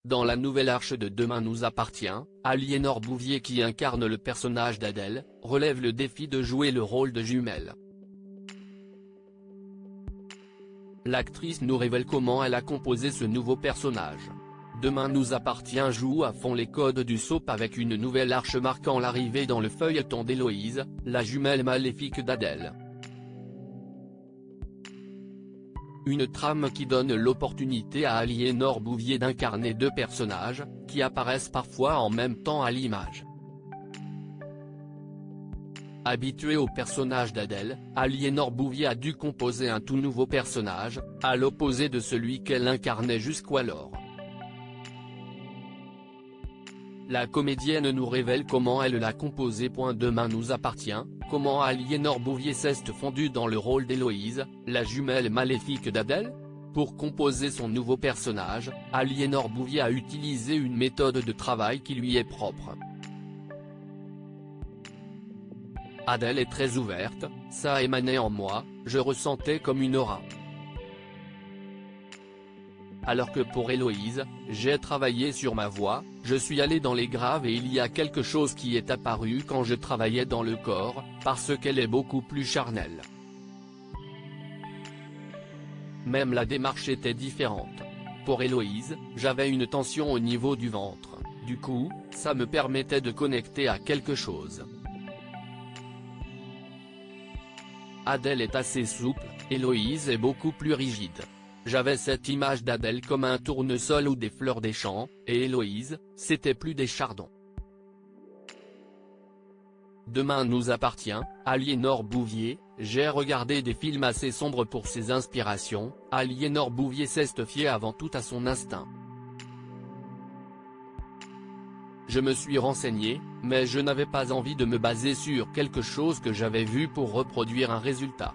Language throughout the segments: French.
Dans la nouvelle Arche de Demain nous appartient, Aliénor Bouvier qui incarne le personnage d'Adèle, relève le défi de jouer le rôle de jumelle. L'actrice nous révèle comment elle a composé ce nouveau personnage. Demain nous appartient joue à fond les codes du soap avec une nouvelle arche marquant l'arrivée dans le feuilleton d'Héloïse, la jumelle maléfique d'Adèle. Une trame qui donne l'opportunité à Aliénor Bouvier d'incarner deux personnages, qui apparaissent parfois en même temps à l'image. Habituée au personnage d'Adèle, Aliénor Bouvier a dû composer un tout nouveau personnage, à l'opposé de celui qu'elle incarnait jusqu'alors. La comédienne nous révèle comment elle l'a composé. Demain nous appartient, comment Aliénor Bouvier s'est fondue dans le rôle d'Héloïse, la jumelle maléfique d'Adèle. Pour composer son nouveau personnage, Aliénor Bouvier a utilisé une méthode de travail qui lui est propre. Adèle est très ouverte, ça émanait en moi, je ressentais comme une aura. Alors que pour Héloïse, j'ai travaillé sur ma voix, je suis allé dans les graves et il y a quelque chose qui est apparu quand je travaillais dans le corps, parce qu'elle est beaucoup plus charnelle. Même la démarche était différente. Pour Héloïse, j'avais une tension au niveau du ventre, du coup, ça me permettait de connecter à quelque chose. Adèle est assez souple, Héloïse est beaucoup plus rigide. J'avais cette image d'Adèle comme un tournesol ou des fleurs des champs, et Héloïse, c'était plus des chardons. Demain nous appartient, Aliénor Bouvier, j'ai regardé des films assez sombres pour ses inspirations, Aliénor Bouvier s'est fiée avant tout à son instinct. Je me suis renseigné, mais je n'avais pas envie de me baser sur quelque chose que j'avais vu pour reproduire un résultat.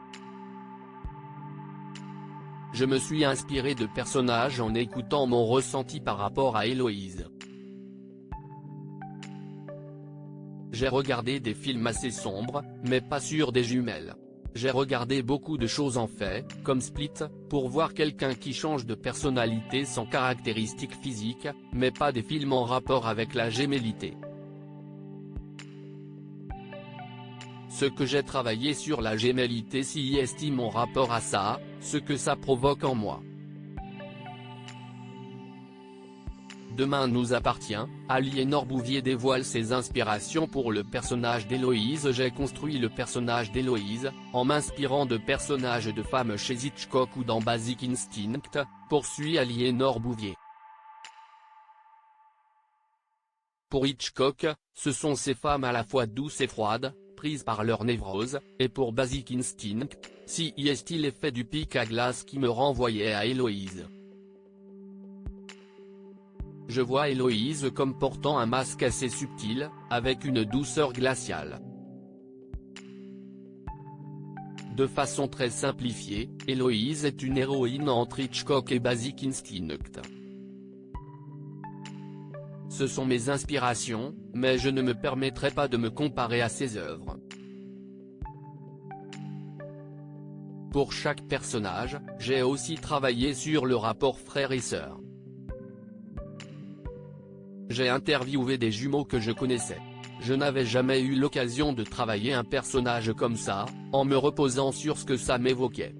Je me suis inspiré de personnages en écoutant mon ressenti par rapport à Héloïse. J'ai regardé des films assez sombres, mais pas sur des jumelles. J'ai regardé beaucoup de choses en fait, comme Split, pour voir quelqu'un qui change de personnalité sans caractéristiques physiques, mais pas des films en rapport avec la gémellité. Ce que j'ai travaillé sur la gémellité s'y estime mon rapport à ça, ce que ça provoque en moi. Demain nous appartient, Aliénor Bouvier dévoile ses inspirations pour le personnage d'Héloïse. J'ai construit le personnage d'Héloïse, en m'inspirant de personnages de femmes chez Hitchcock ou dans Basic Instinct, poursuit Aliénor Bouvier. Pour Hitchcock, ce sont ces femmes à la fois douces et froides, prises par leur névrose, et pour Basic Instinct, si y est l'effet du pic à glace qui me renvoyait à Héloïse. Je vois Héloïse comme portant un masque assez subtil, avec une douceur glaciale. De façon très simplifiée, Héloïse est une héroïne entre Hitchcock et Basic Instinct. Ce sont mes inspirations, mais je ne me permettrai pas de me comparer à ses œuvres. Pour chaque personnage, j'ai aussi travaillé sur le rapport frère et sœur. J'ai interviewé des jumeaux que je connaissais. Je n'avais jamais eu l'occasion de travailler un personnage comme ça, en me reposant sur ce que ça m'évoquait.